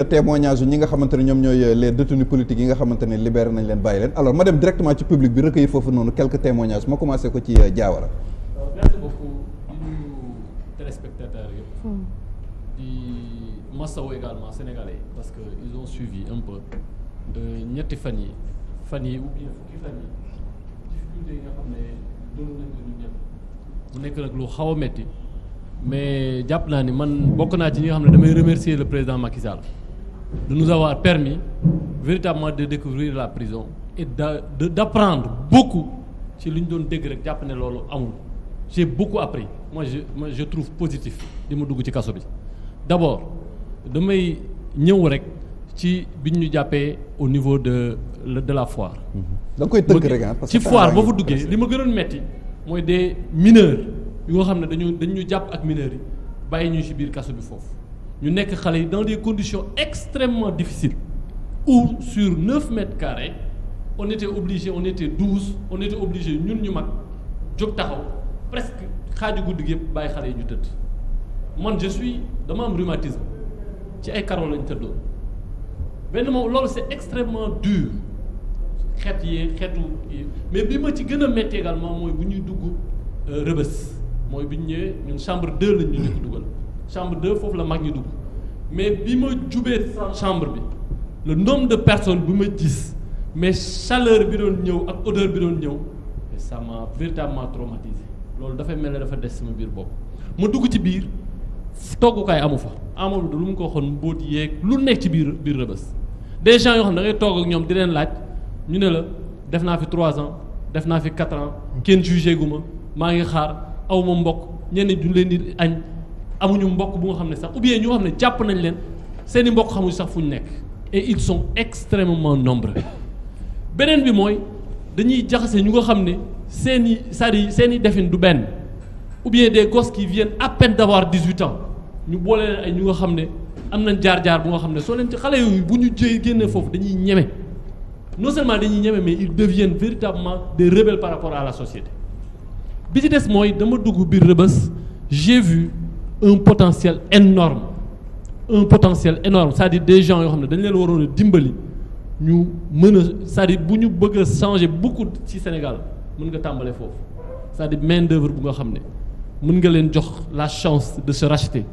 témoignage ñi nga xamante ne ñoom ñooy les détenus politiques yi nga xamante ne libéré nañ leen bàyyi leen alors ma dem directement ci public bi recueillir foofu noonu quelques témoignages ma commencé ko ci Diawara. Merci beaucoup di nuyu téléspectateurs yëpp. di masawu également sénégalais parce que ils ont suivi un peu ñetti fan yi ou bien fukki fan yi difficulté yi nga xam ne doon nañ ko ñun ñëpp mu nekk nag lu xaw a metti mais jàpp naa ni man bokk naa ci ñi nga xam ne damay remercier le président Macky Sall de nous avoir permis véritablement de découvrir la prison et d'apprendre beaucoup ci li ñu doon dégg rek jàpp ne loolu amul j'ai beaucoup appris moi je trouve positif li ma dugg ci kaso bi d'abord damay ñëw rek ci bi ñu jàppee au niveau de la foire. da nga koy tënk rek parce que ci foire boo fa duggee li ma gënoon metti mooy des mineurs yoo xam ne dañu jàpp ak mineurs yi bàyyi ñu ci biir kaso bi foofu ñu nekk xale yi dans des conditions extrêmement difficiles où sur 9 mètres carrés on était 12 on était obligé ñun ñu mag jóg taxaw presque xaaju guddi gi yëpp bàyyi xale yi ñu tëdd man dama am rhumatisme ci ay carreaux lañ tëddoon benn moom loolu c'est extrêmement dur xeetu mais bi ma ci gën a métti également mooy bu ñuy dugg Rebeuss mooy bi ñu ñëwee ñun chambre 2 lañ ñu njëkk dugal chambre 2 foofu la mag ñi dugg mais bi ma jubee chambre bi le nombre de personnes bu ma gis mais chaleur bi doon ñëw ak odeur bi doon ñëw ça m'a véritablement traumatisé loolu dafay mel ne dafa des sama biir bopp ma dugg ci biir toggukaay amu fa Amadou lu mu ko waxoon mbóot yeeg lu nekk ci biir Rebeuss des gens yoo xam ne da ngay toog ak ñoom di leen laaj ñu ne la def naa fi 3 ans def naa fi 4 ans kenn jugé gu ma maa ngi xaar aw ma mbokk ñenn du leen di añ amuñu mbokk bu nga xam ne sax ou bien ñoo xam ne jàpp nañ leen seeni mbokk xamuñu sax fu ñu nekk et ils sont extrêmement nombreux beneen bi mooy dañuy jaxase ñu nga xam ne c'est-à-dire seeni defin du benn ou bien des gosses qui viennent à peine d'avoir 18 ans ñu boole leen ay ñu nga xam ne am nañ jaar-jaar bu nga xam ne soo leen ci xale yooyu bu ñu génnee foofu dañuy ñeme non seulement dañuy ñeme mais ils deviennent véritablement des rebelles par rapport à la société bi ci des mooy dama dugg biir Rebeuss j'ai vu un potentiel énorme c'est-à-dire des gens yoo xam ne dañ leen waroon a dimbali ñu mën a c'est-à-dire bu ñu bëgg a changer beaucoup ci Sénégal mën nga tàmbale foofu c'est-à-dire main d'œuvre bu nga xam ne mën nga leen jox la chance de se racheter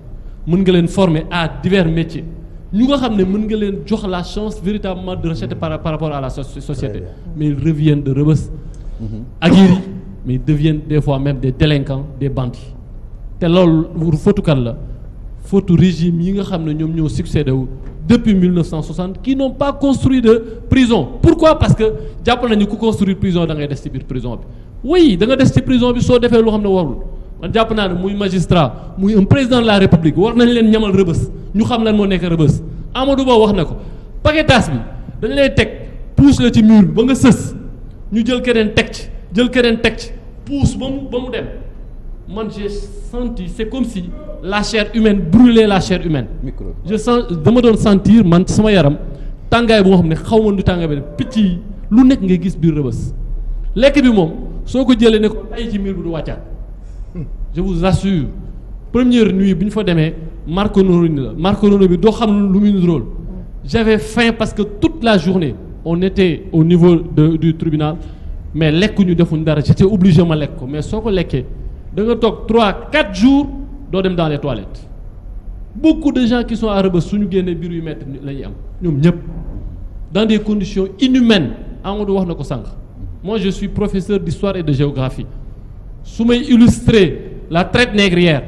mën nga leen former à divers métiers ñu nga xam ne mën nga leen jox la chance véritablement de racheter par rapport à la société mais ils reviennent de Rebeuss aguerris mais ils deviennent des fois même des délinquants des bandits te loolu fautu kan la fautu régime yi nga xam ne ñoom ñoo succédé wu depuis 1960 qui n'ont pas construit de prison pourquoi parce que jàpp nañu ku construire prison da ngay des ci biir prison bi oui da nga des ci prison bi soo defee loo xam ne warul man jàpp naa ne muy magistrat muy un président de la république war nañ leen ñamal Rebeuss ñu xam lan moo nekk Rebeuss Amadou Ba wax na ko paquetage bi dañ lay teg pousse la ci mur bi ba nga sës ñu jël keneen teg ci pousse ba mu dem man j'ai senti c'est comme si la chair humaine brûlait la chair humaine dama doon sentir man sama yaram tàngaay bu nga xam ne xaw ma lu tàngaay bi picc yi lu nekk ngay gis biir Rebeuss lekk bi moom soo ko jëlee ne ko ay ci mur bi du wàccaat je vous assure première nuit bi ñu fa demee macaroni bi doo xam lu muy rôle j'avais faim parce que toute la journée on était au niveau du tribunal mais lekkuñu defuñ dara j'étais obligé ma lekk ko mais soo ko lekkee da nga toog 3-4 jours doo dem dans les toilettes beaucoup de gens qui sont à Rebeuss suñu génnee biir yu metti la ñuy am ñoom ñëpp dans des conditions inhumaines Amadou wax na ko sànq moi je suis professeur d'histoire et de géographie su may illustrer la traite négrière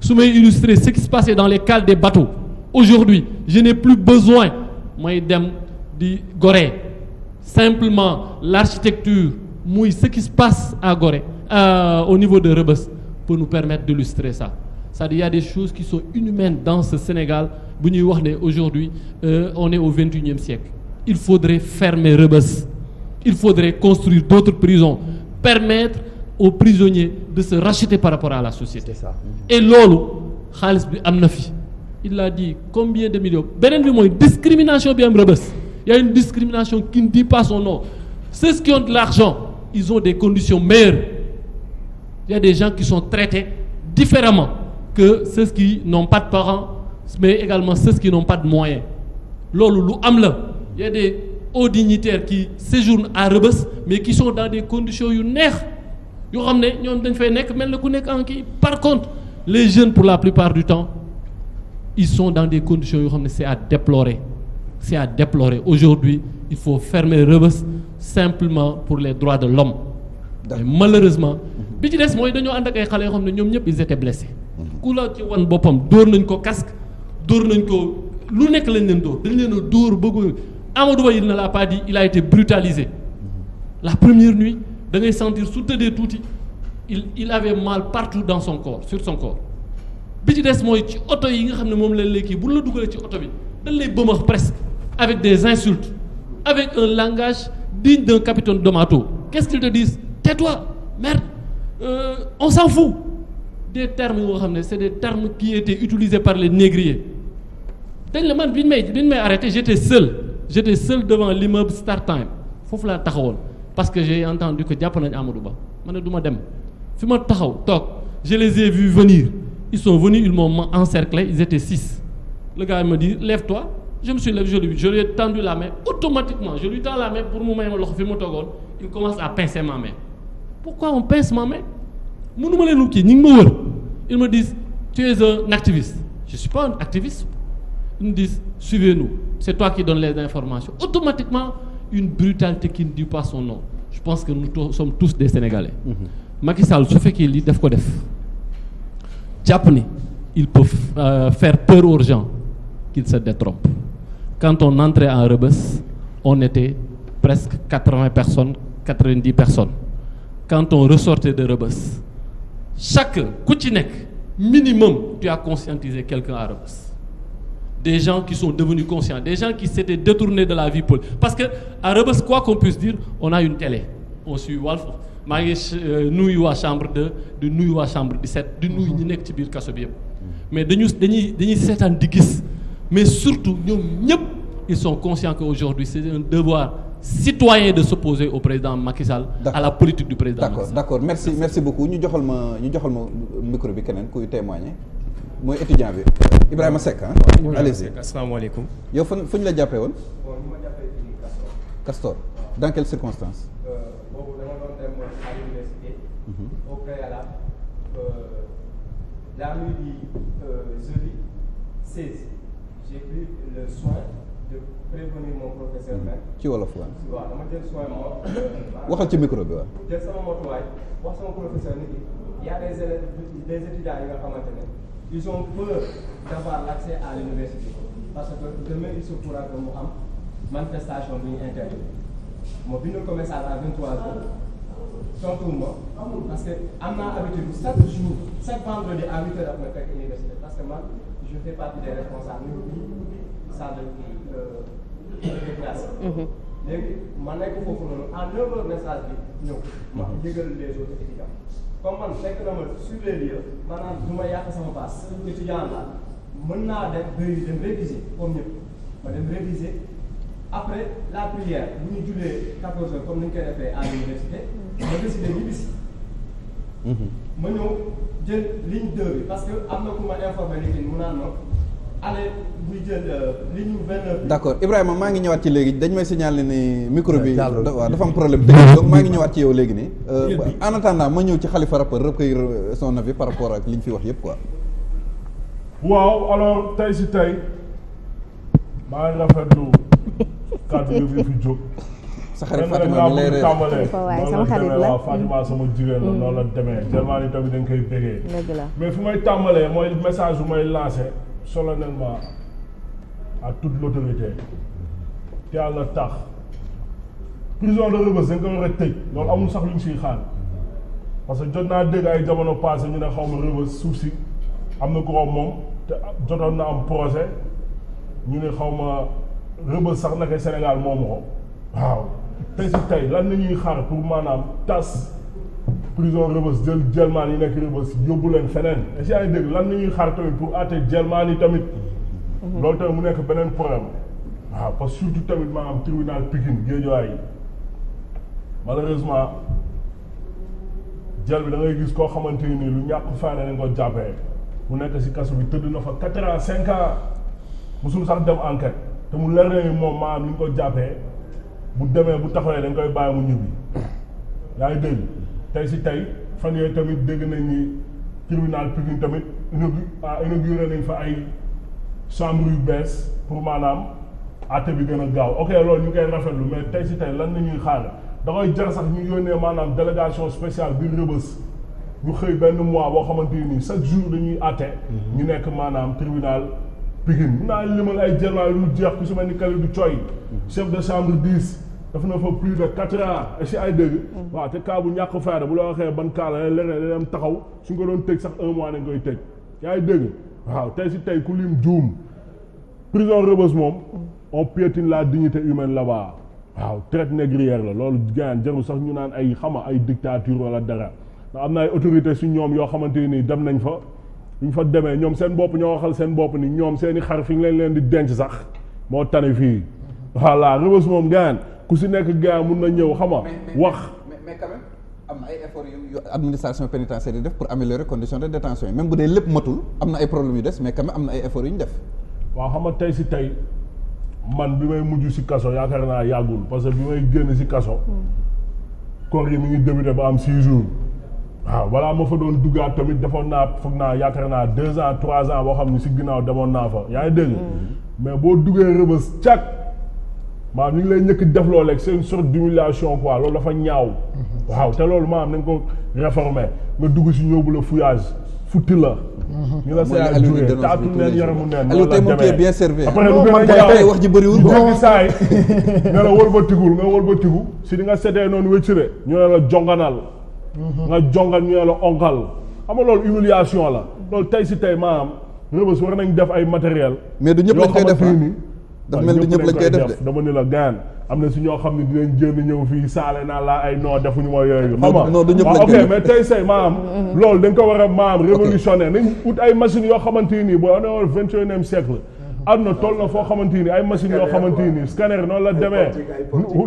su may illustrer ce qui se passait dans les cales des bateaux aujourd'hui je n'ai plus besoin may dem di Gorée simplement l'architecture muy ce qui se passe à Gorée au niveau de Rebeuss peut nous permettre d'illustrer ça c'est-à-dire il y a des choses qui sont inhumaines dans ce Sénégal bu ñuy wax ne aujourd'hui on est au XXIe siècle il faudrait fermer Rebeuss il faudrait construire d'autres prisons permettre aux prisonniers de se racheter par rapport à la société et loolu xaalis bi am na fi il l'a dit combien de millions beneen bi mooy discrimination bi am Rebeuss il y a une discrimination qui ne dit pas son nom ceux qui ont de l'argent ils ont des conditions meilleures il y a des gens qui sont traités différemment que ceux qui n'ont pas de parents mais également ceux qui n'ont pas de moyens loolu lu am la y a des hauts dignitaires qui séjournent à Rebeuss mais qui sont dans des conditions yu neex yoo xam ne ñoom dañ fay nekk mel na ku nekk en kii. Par contre les jeunes pour la plupart du temps ils sont dans des conditions yoo xam ne c'est à déplorer aujourd'hui il faut fermer Rebeuss simplement pour les droits de l'homme mais malheureusement bi ci des mooy dañoo ànd ak ay xale yoo xam ne ñoom ñëpp ils étaient blessés ku la ci wan boppam dóor nañ ko casque dóor nañ ko lu nekk lañ leen dóor dañ leen a dóor bëgg Amadou Ba il ne l'a pas dit il a été brutalisé la première nuit da ngay sentir su tëddee tuuti il avait mal partout dans son corps sur son corps bi ci des mooy ci oto yi nga xam ne moom lañ lay kii bu la dugalee ci oto bi dañ lay bëmax presque avec des insultes avec un langage digne d'un capitaine Domato qu'est-ce qu'ils te disent tais-toi merde on s'en fout des termes yoo xam ne c'est des termes qui étaient utilisés par les négriers dañ la man bi ñu may arrêté j'étais seul devant l'immeuble Star Time foofu laa taxawoon parce que j'ai entendu que jàpp nañ Amadou Ba ma ne du ma dem fi ma taxaw toog je les ai vus venir ils sont venus ils m'ont encerclé ils étaient 6 le gars me dit lève-toi je me suis levé je lui ai tendu la main automatiquement je lui tends la main pour mu may ma loxo fi ma toogoon il commence à pincer ma main pourquoi on pince ma main mënuma leen kii ñi ngi ma wër ils me disent tu es un activiste je suis pas un activiste ils me disent suivez-nous c'est toi qui donnes les informations automatiquement une brutalité qui ne dit pas son nom je pense que nous sommes tous des Sénégalais Macky Sall su fekkee lii daf ko def jàpp ni il peut faire peur aux gens qu'il se détrompe quand on entrait en Rebeuss on était presque 80 personnes 90 personnes quand on ressortait de Rebeuss chaque ku ci nekk minimum tu as conscientisé quelqu'un à Rebeuss des gens qui sont devenus conscients des gens qui s'étaient détournés de la vie politique parce que à Rebeuss quoi qu'on puisse dire on a une télé on suit Walf maa ngi nuyu waa chambre 2 di nuyu waa chambre 17 di nuyu ñi nekk ci biir kaso bi yëpp mais dañuy seetaan di gis mais surtout ñoom ñëpp ils sont conscients qu'aujourd'hui c'est un devoir citoyen de s'opposer au président Macky Sall à la politique du président Macky Sall. D'accord merci beaucoup ñu joxal ma micro bi keneen kuy témoigner mooy étudiant bi Ibrahima Seck ah. allez-y asalaamaaleykum. yow fu ñu la jàppee woon. bon ñu ma jàppee fii Castor dans quelles circonstances. boobu dama doon dem à l'université. au préalable la nuit du jeudi 16 j'ai pris le soin de prévenir mon professeur même. ci wolof waaw. waaw dama jël soin moom. waxal ci micro bi waaw. jël sama motuwaay wax sama professeur nit ki y a des élèves des étudiants yi nga xamante ne ils ont peur d'avoir l'accès à l'université parce que demain il se pourra que mu am manifestation bi ñu interdit moo bindal ko message à 23h tontuwuma parce que am naa habitude chaque jour chaque vendredi à 8h ak ma fekk université parce que man je fais partie des responsables salle de classe. léegi ma nekk foofu noonu en 9h message bi ñëw ma yëgal les autres étudiants comme man fekk na ma sur les lieux maanaam du ma yàq sama passe étudiant la mën naa dem réviser comme ñëpp ma dem réviser après la prière bu ñu julee 14h comme ni ñu koy defee à l'université ma décidé ñu bis ma ñëw jël ligne 2 bi parce que am na ku ma informé ni mu naan ma allez buy jël ligne 29 bi. d'accord Ibrahima maa ngi ñëwaat ci léegi dañ may signaler ni micro bi waaw dafa am problème technique donc maa ngi ñëwaat ci yow léegi nii en attendant ma ñëw ci Khalifa rappeur recueillir son avis par rapport ak li ñu fi wax yëpp quoi. waaw alors tey si tey maa ngi rafetlu kàddu yi fi jóg. sa xarit Fatima mi lay reer waaye sama xarit la waaw Fatima sama jigéen la noonu la demee tellement ni tamit dañ koy bégee. dëgg la mais fu may tàmbalee mooy message bu may lancé solennellement à toute l'autorité te yàlla tax prison de Rebeuss dañ ko war a tëj loolu amul sax lu ñu siy xaar parce que jot naa dégg ay jamono passé ñu ne xaw ma Rebeuss suuf si am na ko moom te jotoon na am projet ñu ne xaw ma Rebeuss sax naka Sénégal moomu ko waaw tey si tey lan la ñuy xaar pour maanaam tas prison Rebeuss jël jelmaan yi nekk Rebeuss yóbbu leen feneen est-ce que yaa ngi dégg lan la ñuy xaar tamit pour àtte jelmaan yi tamit loolu tamit mu nekk beneen problème waaw parce que surtout tamit maanaam tribunal Pikine Guédiawaye yi malheureusement jël bi da ngay gis koo xamante ni lu ñàkk fayda nañ ko jàppee mu nekk si kaso bi tëdd na fa 4 ans 5 ans musul sax dem enquête te mu leer na moom maanaam ni ñu ko jàppee bu demee bu taxawee dañ koy bàyyi mu ñibbi yaa ngi dégg tey si tey fan yooyu tamit dégg nañ ni tribunal Pikine tamit inauguré nañ fa ay chambre yu bees pour maanaam àtte bi gën a gaaw ok loolu ñu ngi koy rafetlu mais tey si tey lan la ñuy xaar da koy jar sax ñu yónnee maanaam délégation spéciale bi Rebeuss ñu xëy benn mois boo xamante ni chaque jour dañuy àtte ñu nekk maanaam tribunal Pikine mun naa limal ay jëlmaa yu jeex ku si mel ni Kalidou Thioye chef de chambre 10 daf na fa plus de 4 ans si ay dégg waaw te cas bu ñàkk fayda bu la waxee ban cas la leneen dem taxaw suñ ko doon tëj sax 1 mois dañ koy tëj yaa ngi dégg waaw tey si tey ku lim juum prison Rebeuss moom on piétine la dignité humaine là-bas waaw traite négrière la loolu gaan jarul sax ñu naan ay xama ay dictature wala dara ndax am na ay autorité si ñoom yoo xamante ni dem nañ fa ñu fa demee ñoom seen bopp ñoo waxal seen bopp ni ñoom seen i xar fi ñu leen di denc sax moo tane fii voilà Rebeuss moom gaan ku si nekk gaan mun na ñëw xama wax mais quand même am na ay efforts yu administration pénitentiaire yi def pour améliorer conditions de détention yi même bu dee lépp matul am na ay problèmes yu des mais quand même am na ay efforts yu ñu def waaw xam nga tey si tey man bi may mujj si kaso yaakaar naa yàggul parce que bi may génn si kaso koor yi mi ngi débuté ba am 6 jours waaw balaa ma fa doon duggaat tamit defoon naa foog naa yaakaar naa 2 ans 3 ans boo xam ne si ginnaaw demoon naa fa yaa ngi dégg mais boo duggee Rebeuss càkk maanaam ñu ngi lay njëkk def loolu rek c'est une sorte d'humiliation quoi loolu dafa ñaaw waaw te loolu maanaam nañ ko réformer nga dugg si ñëw bu la fouillage futti la ñu la see ak juree taatu neen yaramu neen Aliou tey moom tu es bien servi après lu gën a ñaaw wax ji bëriwul ko saay nga la wëlbatigul nga wëlbatigu si di nga setee noonu wéccire ñu ne la jonganal nga jongal ñu ne la onkal xam nga loolu humiliation la loolu tey si tey maanaam Rebeuss war nañ def ay matériel mais du ñëpp lañ koy def nii dafa mel ni ñëpp lañ koy def de dama ne la gaan am na si ñoo xam ne dinañ génn ñëw fii saale naa laa ay non defuñu ma yooyu xam nga non du ñëpp lañ koy ok mais tey say maanaam loolu dañ ko war a maanaam révolutionnaire nañ ut ay machines yoo xamante nii boo on est au 21e siècle am na toll na foo xamante ni ay machines yoo xamante ni scanner noonu la demee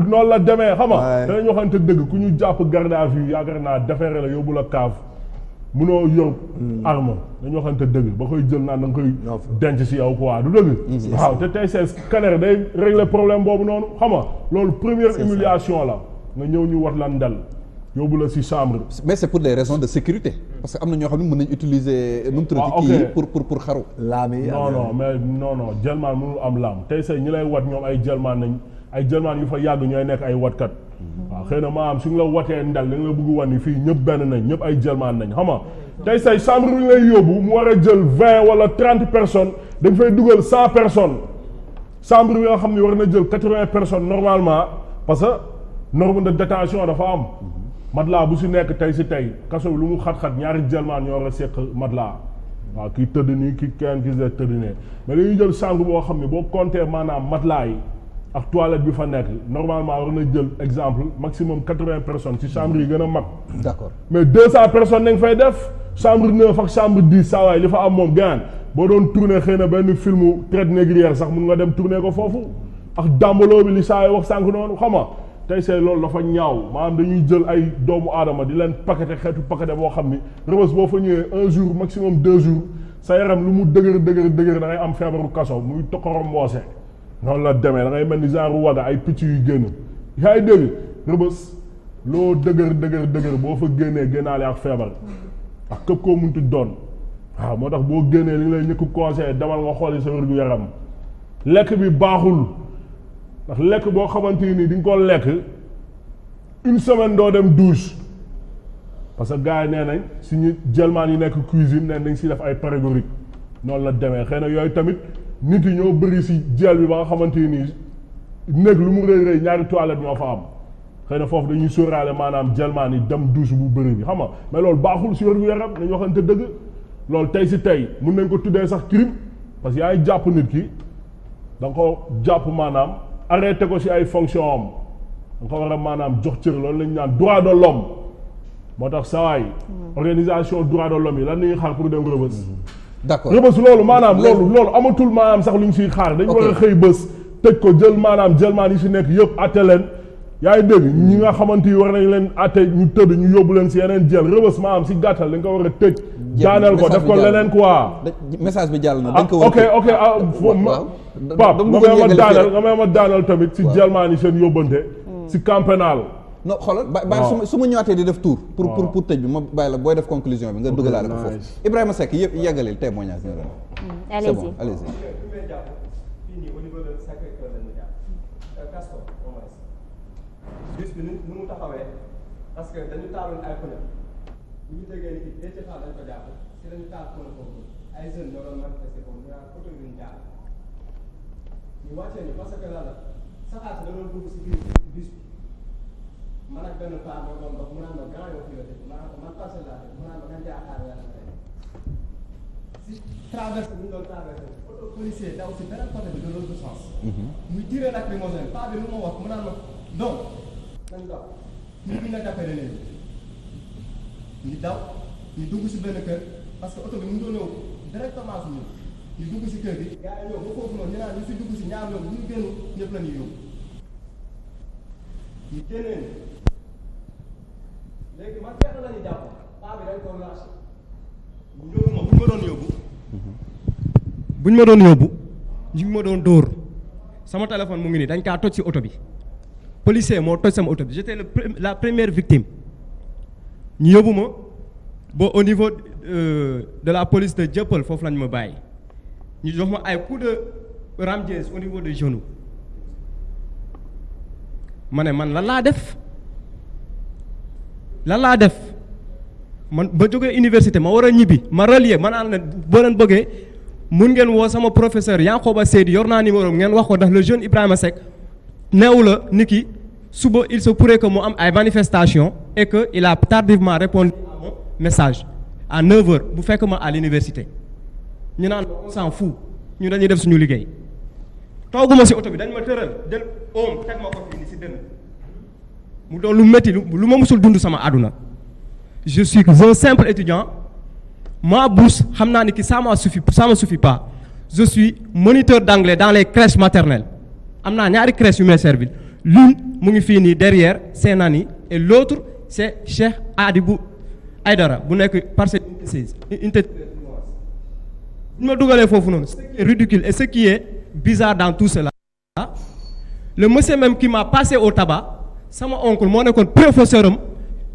noonu la demee xam nga danañ waxante dëgg ku ñu jàpp garde à vue yaakaar naa defeere la yóbbu la kaaf munoo yor arme dañu waxante dëgg ba koy jël naan da nga koy denc si yow quoi du dëgg waaw te tey c'est scanner day régler problème boobu noonu xam nga loolu première humiliation la nga ñëw ñu war la ndel yóbbu la si chambre mais c'est pour des raisons de sécurité parce que am na ñoo xam ne mën nañ utiliser nu mu tuddati kii pour xaru laam yi non mais non jëlmaan mënul am laam tey say ñi lay wat ñoom ay jëlmaan nañ ay jëlmaan yu fa yàgg ñooy nekk ay watkat waaw xëy na maanaam suñu la watee ndel da nga la bëgg wan ni fii ñëpp benn nañ ñëpp ay jëlmaan nañ xam nga tey say chambre bi lay yóbbu mu war a jël 20 wala 30 personnes dañ fay dugal 100 personnes chambre bi nga xam ne war na jël 80 personnes normalement parce que norme de détention dafa am matelas bu si nekk tey si tey kaso bi lu mu xat-xat ñaari jëlmaan ñoo war a seq matelas waaw kii tëdd nii kii kenn kii tëdd nee mais dañuy jël chambre boo xam ne boo compter maanaam matelas yi ak toilette bi fa nekk normalement war na jël exemple maximum 80 personnes ci chambre yi gën a mag. d'accord mais 200 personnes nañ fay def chambre 9 ak chambre 10 saa waay li fa am moom gaan boo doon tourner xëy na benn filmu traite négrière sax mun nga dem tourner ko foofu ak dàmbaloo bi li saa yi wax sànq noonu xam nga tey see loolu dafa ñaaw maanaam dañuy jël ay doomu aadama di leen paqueté xeetu paqueté boo xam ni Rebeuss boo fa ñëwee 1 jour maximum 2 jours sa yaram lu mu dëgër da ngay am feebaru kaso muy tokorom mboose. noonu la demee da ngay mel ni genre waga ay picc yu génn yaa ngi dégg Rebeuss loo dëgër boo fa génnee génnaale ak feebar ak képp koo munti doon waaw moo tax boo génnee li lay ñëkk conseillé demal nga xooli sa wér gu yaram lekk bi baaxul ndax lekk boo xamante ni di nga ko lekk 1 semaine doo dem douche parce que gars yi nee nañ suñu jëlmaan yi nekk cuisine nee dañ si def ay pérégorique noonu la demee xëy na yooyu tamit nit yi ñoo bëri si jël bi ba nga xamante ni néeg lu mu rëy ñaari toilette ñoo fa am xëy na foofu dañuy sóoraale maanaam jëlmaan yi dem douche bu bëri bi xam nga mais loolu baaxul si wér-gu-yaram nañu waxante dëgg loolu tey si tey mun nañ ko tuddee sax crime parce que yaa ngi jàpp nit ki da nga ko jàpp maanaam arrêté ko si ay fonction am da nga ko war a maanaam jox cër loolu lañu naan droit de l'homme moo tax sawaay organisation droit de l'homme yi lan nañuy xaar pour dem Rebeuss d'accord Rebeuss loolu maanaam loolu amatul maanaam sax lu ñu siy xaar dañu war a xëy bés tëj ko jël maanaam jëlmaan yi si nekk yëpp atte leen yaa ngi dégg ñi nga xamante yi war nañ leen atte ñu tëdd ñu yóbbu leen si yeneen jël rëbës ma am si gàttal dañ ko war a tëj daaneel ko def ko leneen quoi message bi jàll na dañ ko war ok Pape nga may ma daaneel tamit si jelmaa ni seen yóbbante si camp pénal non xoolal bàyyi su ma ñëwaatee di def tour pour tëj bi ma bàyyi la booy def conclusion bi nga dugalaale ko foofu Ibrahima Seck yëpp yeggalil témoignage nga ren c'est bon allez-y bis bi nu mu taxawee parce que dañu taaloon ay pneu bu ñu déggee ni Déthié Fall dañ ko jàpp si dañu taal pneu foofu ay jeunes ñoo doon manifester foofu ñu naan oto bi ñu jaar ñu wàccee ni parce que lan la saxaar si da doon dugg si biir bis bi man ak benn paa moo doon dox mu naan ma grand yow fii la dëkk man parcelle laa dëkk mu naan ma nañ jaakaar yàlla tey si traversé bu ñu doon traversé oto policier daw si beneen côté bi de l'autre sens muy tiré lacrymogène paa bi lu ma wax mu naan ma donc nañ daw ñu bi nga jàppale leen ñu daw ñu dugg si benn kër parce que oto bi mu ngi doon ñëw directement su ñu dugg si kër gi gars yi ñëw ba foofu noonu ñu naan ñu si dugg si ñaar ñoom ñu génn ñëpp la ñuy yóbbu ñu génneen léegi man fekk la ñu jàpp paa bi dañ ko lâché ñu yóbbu ma bu ñu ma doon yóbbu ñu ngi ma doon dóor sama téléphone mu ngi nii dañ kaa toj si oto bi policier moo toj sama oto bi j'étais la première victime ñu yóbbu ma ba au niveau de la police de Dieuppeul foofu lañ ma bàyyi ñu jox ma ay coup de ramdiès au niveau du genou ma ne man lan laa def man ba jógee université ma war a ñibbi ma relier ma naan leen boo leen bëggee mun ngeen woo sama professeur Yankoba Seydi yor naa numéro ngeen wax ko ndax le jeune Ibrahima Seck neewu la ni ki suba il se pourrait que mu am ay manifestation et que il a tardivement répondu à mon message à 9h bu fekk ma à l'université ñu naan on s'en fout ñu dañuy def suñu liggéey tooguma si oto bi dañ ma tëral jël oom teg ma ko fii ni si dënn mu doon lu métti lu ma musul dund sama àdduna je suis un simple étudiant ma bourse xam naa ni ki ça me suffit pas je suis moniteur d'anglais dans les crèches maternelles am naa ñaari crèches yu may servir l'une mu ngi fii nii derrière Seenani et l'autre c'est Cheikh Adibou Aïdara bu nekk parcelle unité bu ma dugalee foofu noonu ce qui est ridicule et ce qui est bizarre dans tout cela le monsieur même qui m'a passé au tabac sama oncle moo nekkoon professeur am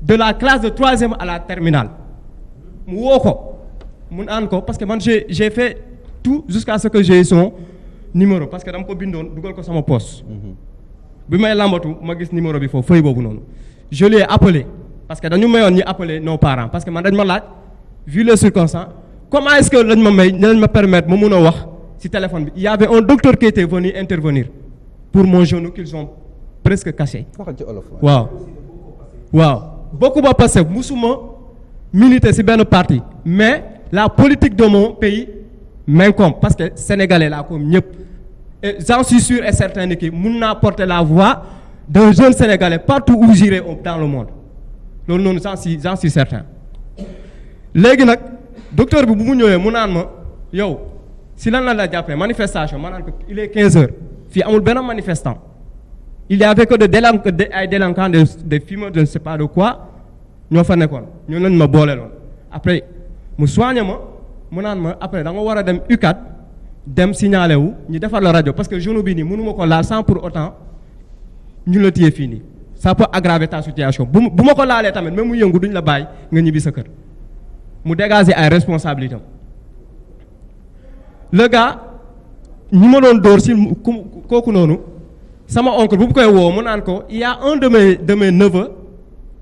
de la classe de 3e à la terminale mu woo ko mu naan ko parce que man j'ai fait tout jusqu'à ce que j'ai son numéro parce que dama ko bindoon dugal ko sama poste bi may lambatu ma gis numéro bi foofu feuille boobu noonu je l'ai appelé parce que dañu mayoon ñi appeler nos parents parce que man dañ ma laaj vu les circonstances comment est-ce que lañ ma permettre ma mun a wax ci téléphone bi il y avait un docteur qui était venu intervenir pour mon genou qu'ils ont presque caché waaw bokku ba passé musuma militer ci benn parti mais la politique de mon pays m'incombe parce que sénégalais laa comme ñëpp et j'en suis sûr et certain que mun naa porter la voix d'un jeune sénégalais partout où j'irai dans le monde loolu noonu j'en suis certain léegi nag docteur bi bu mu ñëwee mu naan ma yow si lan la jàppee manifestation ma naan ko il est 15 heures fii amul benn manifestant il y avait que ay délinquants des fumeurs de ne sais pas de quoi ñoo fa nekkoon ñoo leen ma boole loon après mu soigné ma mu naan ma après da nga war a dem UCAD dem signalé wu ñu defar la rajo parce que genou bi nii mënuma ko laal sans pour autant ñu la téye fii nii ça peut aggraver ta situation bu ma ko laalee tamit même mu yëngu duñ la bàyyi nga ñibbi sa kër mu dégager ay responsabilités le gars ñi ma doon dóor si kooku noonu sama oncle bu koy woo mu naan ko il y a un de mes neveux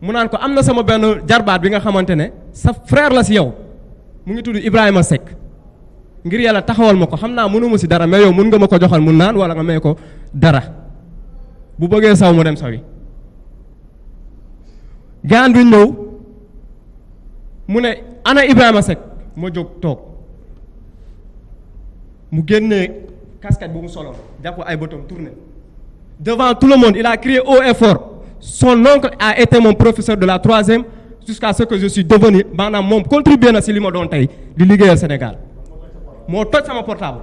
mu naan ko am na sama benn jarbaat bi nga xamante ne sa frère la si yow mu ngi tudd Ibrahima Seck ngir yàlla taxawal ma ko xam naa mënuma si dara mais yow mën nga ma ko joxal mu naan wala nga may ko dara bu bëggee saw mu dem sawi gaan bi ñëw mu ne ana Ibrahima Seck ma jóg toog mu génnee casquette bu mu soloon jàpp ay bëtam tourné devant tout le monde il a crié haut et fort son oncle a été mon professeur de la 3e jusqu'à ce que je suis devenu maanaam moom contribué na si li ma doon tey di liggéeyal Sénégal moo toj sama portable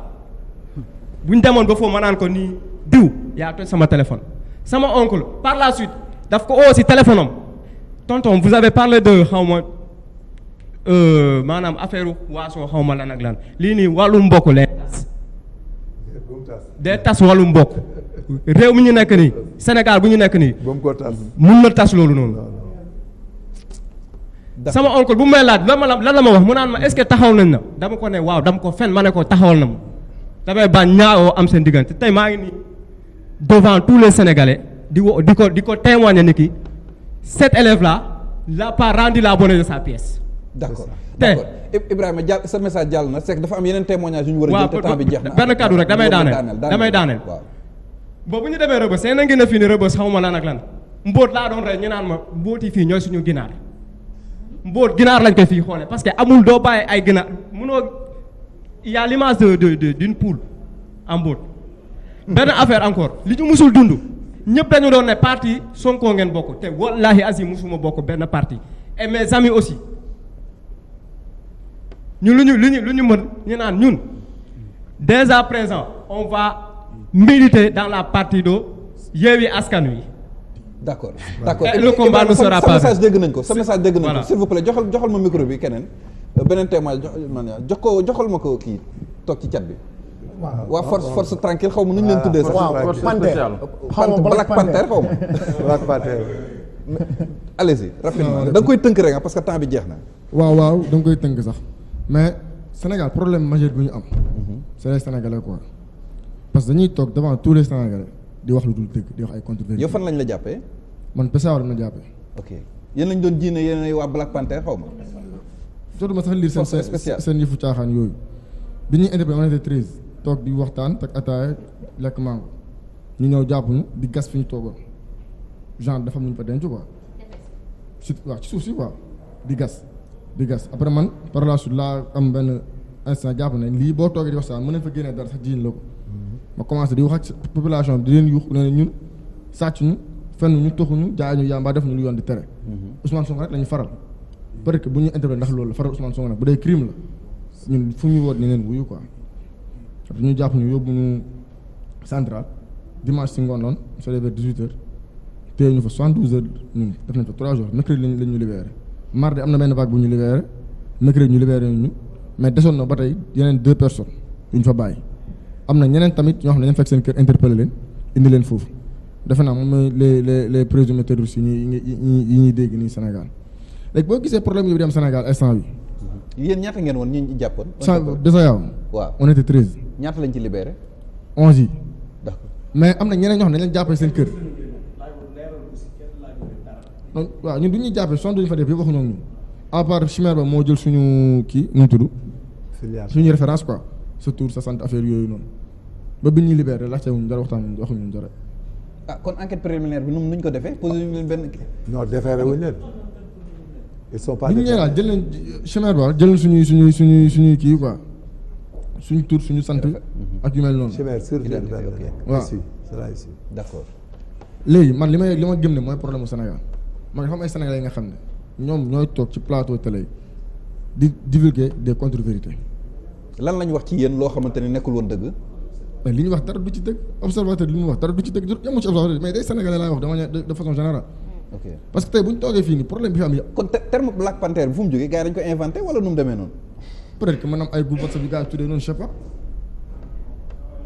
bu ñu demoon ba foofu ma naan ko nii diw yaa toj sama téléphone sama oncle par la suite daf ko oo si téléphone am tonton vous avez parlé de xaw ma maanaam affaire waasoo xaw ma lan ak lan lii nii wàllum mbokk lee day tas wàllum mbokk réew mi ñu nekk nii Sénégal bu ñu nekk nii mun na tas loolu noonu sama oncle bu may laaj lan la ma wax mu naan ma est-ce que taxaw nañ na dama ko ne waaw dama ko fen ma ne ko taxawal na ma damay bañ ñaawoo am seen diggante tey maa ngi nii devant tous les Sénégalais di ko témoigner ni ki cet élève là n'a pas rendu la bonne de sa pièce. d'accord d'accord Ibrahima jàll sa message jàll na c'est que dafa am yeneen témoignage yu ñu war a jël te temps bi jeex na. benn kàddu rek damay daaneel boobu ñu demee Rebeuss seen na ngeen a fii ni Rebeuss xaw ma lan ak lan mbóot laa doon rey ñu naan ma mbóoti fii ñooy suñu ginaar mbóot ginaar lañ koy fii xoolee parce que amul doo bàyyi ay ginaar munoo il y a l'image d'une poule en mbóot benn affaire encore li ñu musul dund ñëpp dañu doon ne parti Sonko ngeen bokk te wallahi asi musuma bokk benn parti et mes amis aussi ñun lu ñu mën ñu naan ñun dès à présent on va militer dans la partie de Yewwi Askan Wi. d'accord le combat ne sera pas sa message dégg nañ ko s'il vous plaît joxal ma micro bi keneen beneen témoin joxal ma ko kii toog ci chat bi. waa force tranquille xaw ma nu ñu leen tuddee sax. Black Panther xaw ma. Black Panther. allez-y rapidement da nga koy tënk rek parce que temps bi jeex na. waaw da nga koy tënk sax mais Sénégal problème majeur bi ñu am. c'est les Sénégalais quoi. parce que dañuy toog devant tous les Sénégalais di wax lu dul dëgg di wax ay contre-vérités. yow fan lañ la jàppee. man PCA lañ ma jàppee. ok yéen lañ doon jiine yéen waa Black Panther xaw ma. jotuma sax lire seen yëfu caaxaan yooyu. bi ñuy interpellé on était 13 toog di waxtaan teg ataaya lekk mango ñu ñëw jàpp ñu di gas fi ñu toogoon genre dafa am lu ñu fa denc quoi. ci suuf si quoi di gas après man par la suite laa am benn instant jàpp ne lii boo toogee di wax sax mën nañ fa génnee dara sax jiiñ la ko. ma commencé di wax ak population bi di leen yuux ne ñun sàcc ñu fenn ñu toxuñu jaay ñu yàmbaa def ñu lu yoon di tere. Ousmane Sonko rek la ñu faral. peut-être que bu ñu interpellé ndax loolu la faral Ousmane Sonko nag bu dee crime la ñun fu ñu woot ni leen wuyu quoi. ñu jàpp ñu yóbbu ñu central dimanche si ngoon noonu c'est vers 18h téye ñu fa 72 heures ñun def nañ fa 3 jours mercredi lañ ñu libéré mardi am na benn vague bu ñu libéré mercredi ñu libéré ñu mais desoon na ba tey yeneen 2 personnes yu ñu fa bàyyi. am na ñeneen tamit ñoo xam ne dañu fekk seen kër interpellé leen indi leen foofu defe naa moom mooy les présumés terroristes yi ñuy dégg nii Sénégal léegi boo gisee problème yi dem Sénégal instant bi yéen ñaata ngeen woon ñi jàppoon. déjà yow. waaw on était 13. ñaata lañ ci libéré. 11 yi. d'accord mais am na ñeneen ñoo xam ne dañ leen jàppee seen kër. donc waaw ñun du ñuy jàppee son duñu fa def yëpp waxuñu ak ñun à part chimère ba moo jël suñu kii nu mu tudd. suñu référence quoi sa tour sa sant affaire yooyu noonu ba bi ñuy libéré laajte wuñ dara waxtaan waxuñu dara. ah kon enquête préliminaire bi nuñ ko defee posé ñu leen benn. non déféré wuñ leen. ils sont pas déférés bi ñu ñëwee daal jël leen chimère ba jël suñuy kii quoi suñu tour suñu sant ak yu mel noonu. chimère sur waaw d'accord. léegi man li ma gëm ne mooy problème mu Sénégal man dafa am ay Sénégalais yi nga xam ne ñoom ñooy toog ci plateau télé di divulguer des contre-vérités. lan lañ wax ci yéen loo xamante ne nekkul woon dëgg. mais li ñu wax dara du ci dëgg observateur li ñu wax dara du ci dëgg yemul ci observateur mais day Sénégalais laay wax de façon générale. ok parce que tey bu ñu toogee fii nii problème bi fi am yëpp. kon terme Black Panther bi fu mu jógee gars yi dañ ko inventé wala nu mu demee noonu. peut-être que maanaam ay groupe WhatsApp yi gars yi tuddee noonu je sais pas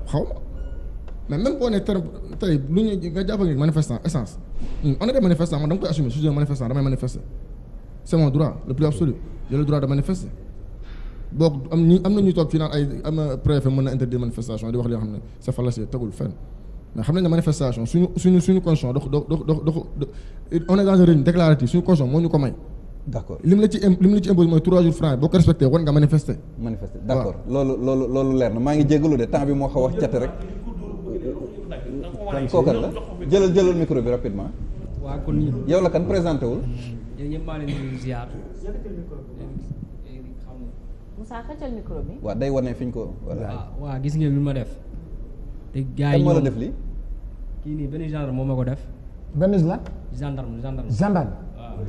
xaw ma mais même boo nee terme tey lu ñu nga jàpp nga manifestant essence on est des manifestants man dama koy assumer je suis un manifestant damay manifester c'est mon droit le plus absolu j'ai le droit de manifester boo am na ñuy toog fii naan ay am na préfet mën na interdire manifestation di wax li nga xam ne c'est fallacieux tegul fenn mais xam nañ ne manifestation suñu constitution on est dans un régime déclaratif suñu constitution moo ñu ko may. d'accord li mu la ci impose mooy 3 jours francs boo ko respecté war nga manifester. d'accord loolu leer na maa ngi jégalu de temps bi moo xaw a cate rek. kookan la jëlal micro bi rapidement. waa kon yow la kan présenté wul. yéen ñëpp maa leen di ziar. Moussa xëccal micro bi. waaw day wane fi ñu ko. waaw gis ngeen lu ma def. te gars yi kan moo la def lii. kii nii benn gendarme moo ma ko def. benn la. gendarme. gendarme.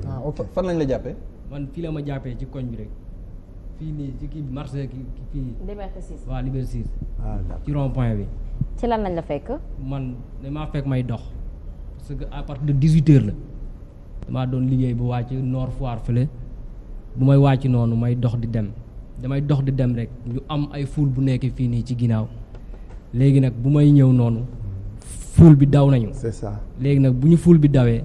waaw ok fan lañ la jàppee. man fii la ma jàppee ci koñ bi rek. fii nii ci kii marché fii. Liberté 6. waaw Liberté 6. ci rond point bi. ci lan lañ la fekk. man damaa fekk may dox. parce que à partir de 18h la damaa doon liggéey bu wàcc Nord Foire fële bu may wàcc noonu may dox di dem damay dox di dem rek ñu am ay foule bu nekk fii nii ci ginnaaw léegi nag bu may ñëw noonu foule bi daw nañu. c'est ça léegi nag bu ñu foule bi dawee.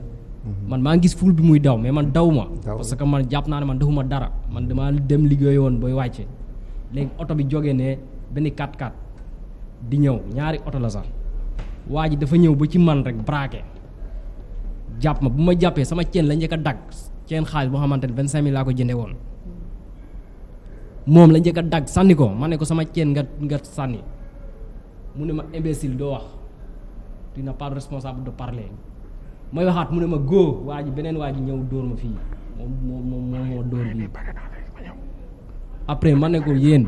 man maa ngi gis foule bi muy daw mais man dawuma parce que man jàpp naa ne man defuma dara man damaa dem liggéey woon booy wàcce léegi oto bi jógee ne benn 4x4 di ñëw ñaari oto la sax waa ji dafa ñëw ba ci man rek braqué jàpp ma bu ma jàppee sama ceen la njëkk a dagg ceen xaalis boo xamante ne 25 000 laa ko jënde woon moom la njëkk a dagg sànni ko ma ne ko sama ceen nga sànni mu ne ma imbécile doo wax tu n'as pas de responsable de parler may waxaat mu ne ma góo waa ji beneen waa ji ñëw dóor ma fii moom moo dóor bii après ma ne ko yéen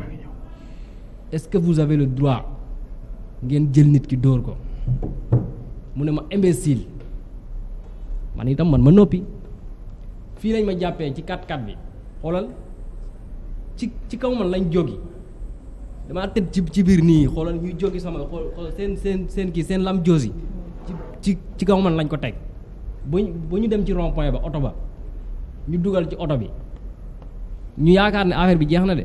est-ce que vous avez le droit ngeen jël nit ki dóor ko mu ne ma imbécile man itam man ma noppi fii lañ ma jàppee ci 4x4 bi xoolal ci kaw man lañ jógi damaa tëdd ci biir nii xoolal ñuy jógi sama xool seen kii seen lam josi ci kaw man lañ ko teg ba ñu dem ci rond point ba oto ba ñu dugal ci oto bi ñu yaakaar ne affaire bi jeex na de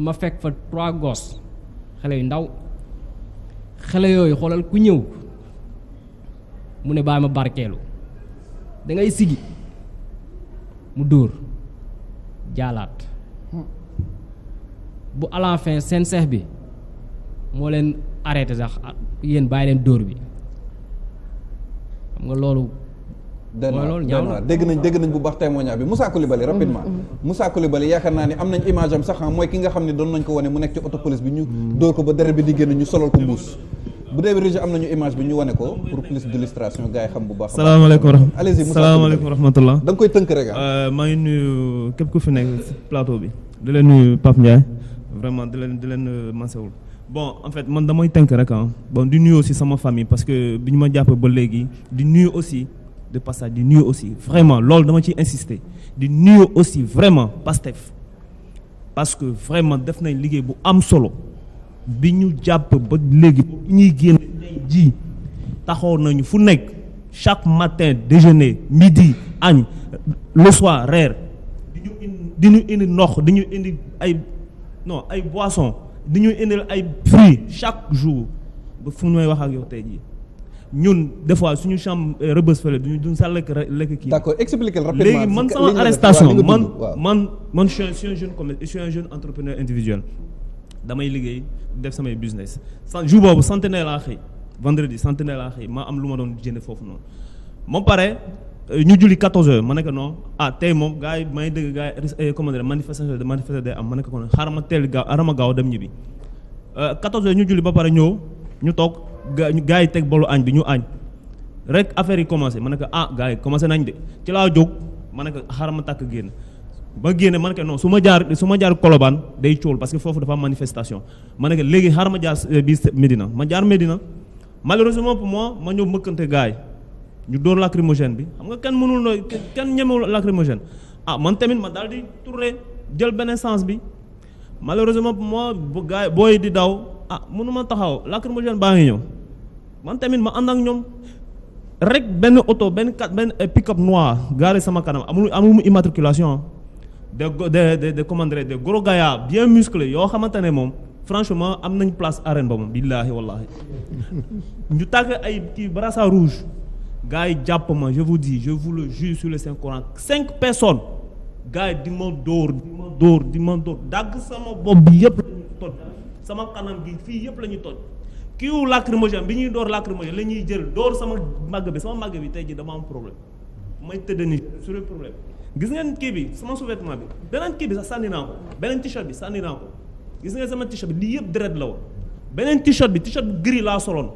ma fekk fa 3 gosses xale yu ndaw xale yooyu xoolal ku ñëw mu ne bàyyi ma barkeelu da ngay sigi mu dóor jaalaat bu à la fin seen seex bi moo leen arrêté sax yéen bàyyi leen dóor bi xam nga loolu. mooy loolu ñaaw na dégg nañ bu baax témoignage bi Moussa Coulibaly rapidement. Moussa Coulibaly yaakaar naa ni am nañ image am sax mooy ki nga xam ne doon nañ ko wane mu nekk ci auto police bi ñu dóor ko ba deret bi di génn ñu solal ko mbuus bu dee régie am nañu image bi ñu wane ko pour plus d'illustration gars yi xam bu baax. salaamaaleykum allez-y salaamaaleykum rahmatullah. da nga koy tënk rek maa ngi nuyu képp ku fi nekk ci plateau bi. di leen nuyu Pape Ndiaye vraiment di leen masewul bon en fait man damay tënk rek bon di nuyu aussi sama famille parce que bi ñu ma jàpp ba léegi di nuyu aussi de passage di nuyu aussi vraiment loolu dama ciy insister di nuyu aussi vraiment Pastef parce que vraiment def nañ liggéey bu am solo bi ñu jàpp ba léegi ñuy génn ji taxaw nañu fu nekk chaque matin déjeuner midi añ le soir reer di ñu indi ndox di ñu indi ay boissons di ñu indil ay fruits chaque jour ba fu may wax ak yow tey jii ñun des fois suñu chambre Rebeuss fële duñ sa lekk kii. d'accord expliquez rapidement. léegi man sama arrestation man je suis un jeune comme je suis un jeune entrepreneur individuel damay liggéey def samay business jour boobu centenaire laa xëy vendredi centenaire laa xëy ma am lu ma doon jënd foofu noonu moom pare ñu julli 14h ma ne ko non tey moom gars yi may dégg gars yi comment dire manifestation day am ma ne ko kon xaaral ma gaaw dem ñibbi 14h ñu julli ba pare ñëw ñu toog gars yi teg bolu añ bi ñu añ rek affaire yi commencé ma ne ko gars yi commencé nañ de ci laa jóg ma ne ko xaaral ma tàkk génn ba génne ma ne ko non su ma jaar Colobane day cool parce que foofu dafa am manifestation ma ne ko léegi xaaral ma jaar bii Médina ma jaar Médina malheureusement pour moi ma ñëw mbëkkante gars yi ñu dóor lacrymogène bi xam nga kenn ñemewul lacrymogène man tamit ma daal di tourner jël beneen sens bi malheureusement pour moi gars yi booy di daw mënuma taxaw lacrymogène baa ngi ñëw man tamit ma ànd ak ñoom rek benn oto benn pick-up noir garé sama kanam amul immatriculation de comment dire de gros gaillards bien musclés yoo xamante ne moom franchement am nañ place arène ba moom billaahi wallaahi ñu tàgg ay kii brassard rouge gars yi jàpp ma je vous dis je vous le jure sur le Saint Coran 5 personnes gars yi di ma dóor dagg sama bopp bi yëpp la ñuy toj sama kanam gi fii yëpp la ñuy toj kiiwu lacrymogène bi ñuy door lacrymogène la ñuy jël door sama màgg bi tey ji dama am problème may tëdd ni sur le problème gis ngeen kii bi sama sous-vêtement bi beneen kii bi sax sànni naa ko beneen t-shirt bi sànni naa ko gis ngeen sama t-shirt bi lii yëpp deret la woon beneen t-shirt bi gris laa soloon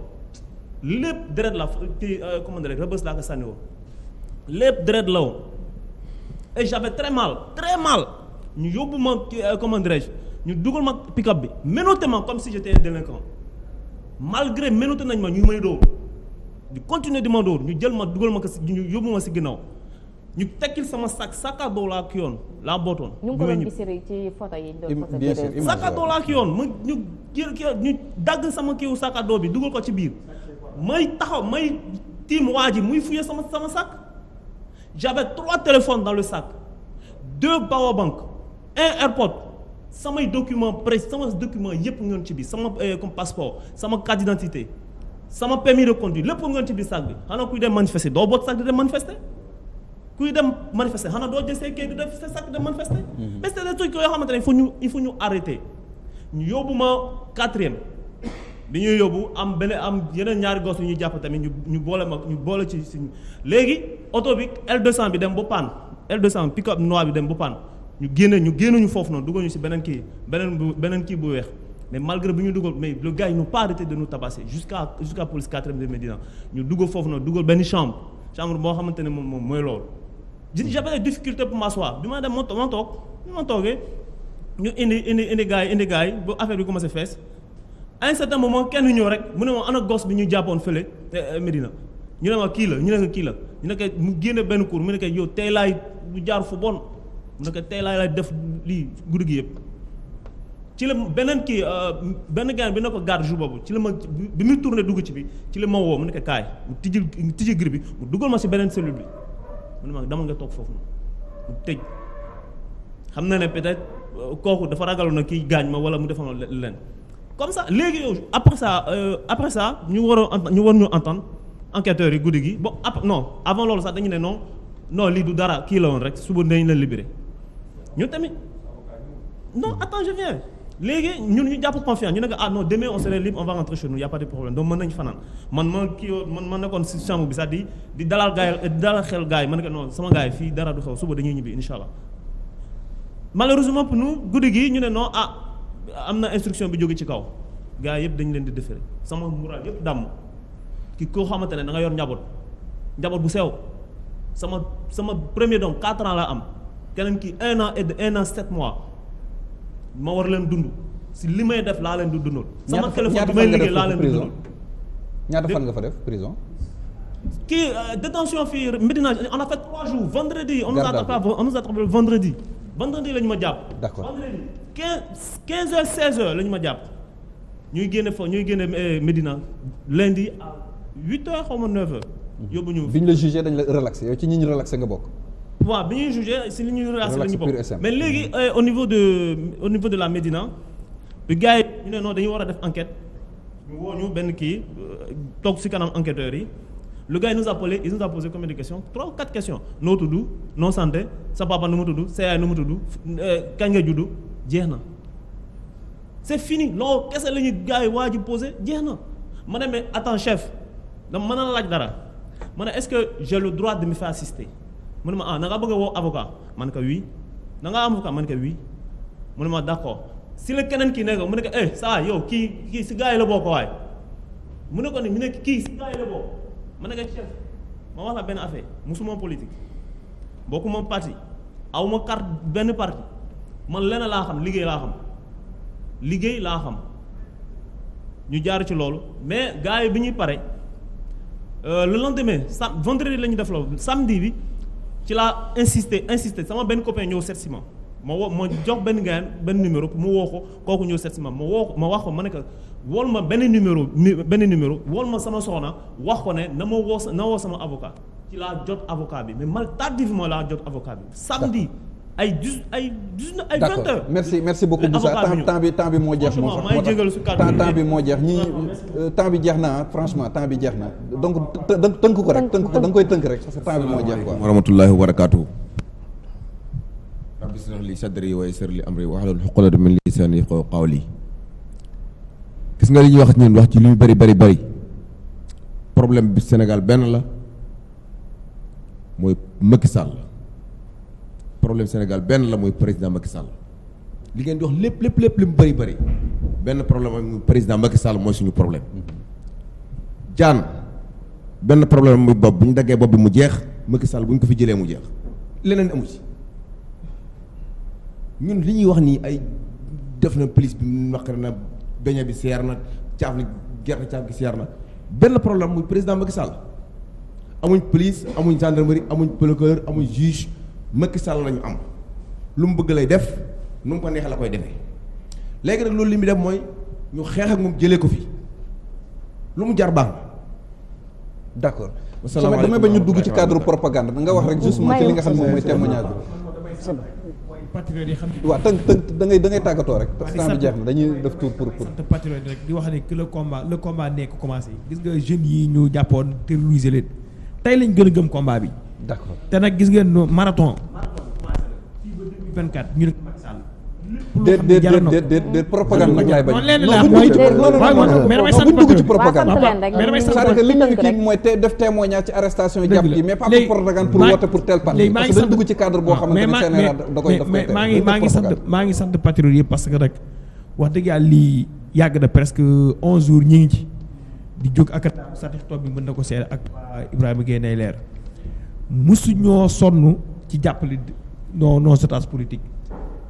lépp deret la comment dire Rebeuss laa ko sànni woon lépp deret la woon et j'avais très mal ñu yóbbu ma comment dirais-je ñu dugal ma pick-up bi menotté ma comme si j'étais un délinquant malgré menotté nañ ma ñu may dóor di continuer di ma dóor ñu jël ma dugal ma ko si ñu yóbbu ma si ginnaaw ñu tekkil sama sac à dos laa ki yoon laa bootoon. ñu ngi ko doon gis ci photo yi doon photo bien sûr sac à dos laa ki yoon ñu dagg sama kiiwu sac à dos bi dugal ko ci biir may taxaw may tiim waa ji muy fouiller sama sac j'avais 3 téléphones dans le sac 2 powerbank 1 AirPod samay document presse sama document yëpp ngeen ci biir sama comme passeport sama carte d'identité sama permis de conduire lépp ngeen ci biir sac bi xanaa kuy dem manifester doo boot sac di dem manifester kuy dem manifester xanaa doo jël say kayit di def sa sac de manifester. mais c'est des trucs yoo xamante ne il faut ñu arrêter ñu yóbbu ma 4e bi ñuy yóbbu am yeneen ñaari gos yu ñuy jàpp tamit ñu boole ci suñu léegi oto bi L200 bi dem ba panne L200 pick-up noir bi dem ba panne ñu génne foofu noonu dugal ñu si beneen kii bu weex mais malgré bi ñu dugal mais le gars ils n'ont pas arrêté de nous tabasser jusqu'à police 4e de Médina ñu dugal foofu noonu dugal benn chambre boo xamante ne moom mooy loolu. j'avais des difficultés pour m'asseoir bi ma dem ma toogee ñu indi gars yi ba affaire bi commencé fees à un certain moment kenn ñëw rek mu ne ma ana gosse bi ñu jàppoon fële Médina ñu ne ma kii la ñu ne ko mu génne benn cours mu ne ko yow tey laay du jaar fu bon mu ne ko tey laay def lii guddi gi yëpp ci la beneen kii benn gars bi na ko garde jour boobu ci la ma bi muy tourné dugg ci bi ci la ma woo mu ne ko kaay mu tijji gri bi mu dugal ma si beneen cellule bi mu ne ma dama nga toog foofu noonu mu tëj xam na ne peut-être kooku dafa ragaloon na kii gaañ ma wala mu defoon leen comme ça léegi yow après ça ñu war ñu entendre enquêteurs yi guddi gi bon avant loolu sax dañu ne non lii du dara kii la woon rek suba dañu leen libéré ñun tamit non attends je viens léegi ñun ñu jàpp confiance ñu ne que non demain on serait libre on va rentrer chez nous y a pas de problème donc mën nañu fanaan man nekkoon si chambre bi sax di dalal gars yi di dalal xel gars yi ma ne que non sama gars yi fii dara du xew suba dañuy ñibbi incha allah malheureusement pour nous guddi gi ñu ne non am na instruction bi jóge ci kaw gars yëpp dañu leen di déféré sama moral yëpp dàmm ki koo xamante ne da nga yor njaboot bu sew sama premier doom 4 ans la am keneen ki 1 an et 1 an 7 mois ma war leen dund si li may def laa leen du dundal. sama téléphone bi may liggéey laa leen di dundal. ñaata fan nga fa def prison. kii détention fii Médina on a fait 3 jours vendredi. on nous a attrapé vendredi la ñu ma jàpp. d'accord vendredi 15 heures 16 heures la ñu ma jàpp ñuy génne Médina lundi à 8 heures xaw ma 9 heures. yóbbu ñu bi ñu la jugé dañ la relaxé yow ci ñi ñu relaxé nga bokk. waaw bi ñuy jugé si li ñuy relaxé la ñu bokk mais léegi au niveau de la Médina bi gars yi ñu ne non dañu war a def enquête ñu woo ñu benn kii toog si kanam enquêteurs yi le gars il nous a posé combien de questions 3 ou 4 questions noo tudd noo santé sa papa nu mu tudd sa yaay nu mu tudd kañ nga juddu jeex na c'est fini loolu kese la ñu gars yi waa ji posé jeex na ma ne mais attends chef dama mën a laaj dara ma ne est-ce que j'ai le droit de me faire assister mu ne ma na nga bëgg a woo avocat ma ne ko oui na nga am avocat ma ne ko oui mu ne ma d'accord si la keneen kii nekk mu ne ko ça yow kii si gars yi la bokk waay mu ne ko ni mu ne kii si gars yi la bokk ma ne ko chef ma wax la benn affaire musuma politique bokkuma parti awma carte benn parti man lenn laa xam liggéey laa xam ñu jaar ci loolu mais gars yi bi ñuy pare le lendemain vendredi la ñu def loolu samedi bi ci laa insisté sama benn copain ñëw seet si ma jox benn gars benn numéro mu woo ko kooku ñëw seet si ma wax ko ma ne ko wool ma benn numéro wool ma sama soxna wax ko ne na woo sama avocat ci laa jot avocat bi mais mal tardivement laa jot avocat bi samedi ay 20 heures. merci beaucoup Moussa temps bi moo jeex. franchement maa ngi jégalu si kàddu temps bi moo jeex temps bi jeex na franchement temps bi jeex na donc tënk ko rek da nga koy tënk rek parce que temps bi moo jeex quoi. wa rahmatullahi wa barakaatuhu. rabbi ishrah li sadri wa yassir li amri wahlul uqdatan min lisani yafqahu qawli. gis nga li ñuy wax ci lu bari problème bi Sénégal benn la mooy Macky Sall. problème Sénégal benn la mooy président Macky Sall li ngeen di wax lépp li mu bëri benn problème mooy président Macky Sall mooy suñu problème jaan benn problème muy bopp bu ñu daggee bopp bi mu jeex Macky Sall bu ñu ko fi jëlee mu jeex leneen amu ci ñun li ñuy wax nii ay def na police bi naqari na beñe bi seer na caaf gi seer na benn problème muy président Macky Sall amuñ police amuñ gendarmerie amuñ procureur amuñ juge Macky Sall lañu am lu mu bëgg lay def nu mu ko neexee la koy defee léegi nag loolu li mu def mooy ñu xeex ak moom jëlee ko fi lu mu jar baax na. d'accord damay bañ ñu dugg ci cadre propagande da nga wax rek justement ci li nga xam ne moom mooy témoignage patriote yi xam ci waaw tënk da ngay tàggatoo rek parce que temps bi jeex na dañuy def tour pour patriote rek di wax ne que le combat nekk commencé gis nga jeunes yi ñu jàppoon terroriser leen tey lañ gën a gëm combat bi d'accord te nag gis ngeen marathon fii ba 2024 ñu ne Macky Sall déet propagande nag laay bañ. non lenn laa mooy mais damay sant dugg ci propagande c'est-à-dire que li ñu kii mooy def témoignage ci arrestation yi jàpp yi mais pas pour propagande pour woote pour tel parti parce que dañ dugg ci cadre boo xamante ne CNRA da koy def maa ngi sant patriote yëpp parce que rek wax dëgg yàlla lii yàgg na presque 11 jours ñi ngi ci di jóg ak satix toog bi mën na ko seede ak Ibrahima Gueye nay leer musu ñoo sonn ci jàppale non otage politique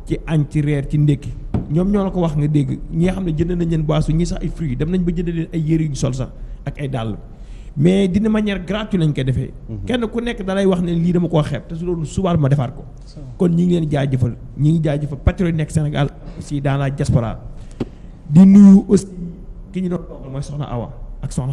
ci añ ci reer ci ndékki ñoom ñoo la ko wax nga dégg ñi nga xam ne jënd nañ leen boisson ñi sax ay fruits dem nañ ba jënd leen ay yére yu ñu sol sax ak ay dàll mais dina manière gratuite lañ koy defee kenn ku nekk da lay wax ne lii dama koo xeeb te su loolu subaar ma defaat ko kon ñi ngi leen jaajëfal ñi ngi jaajëfal patriote nekk Sénégal aussi dans la diaspora di nuyu aussi ki ñu doon toogal mooy soxna Awa ak soxna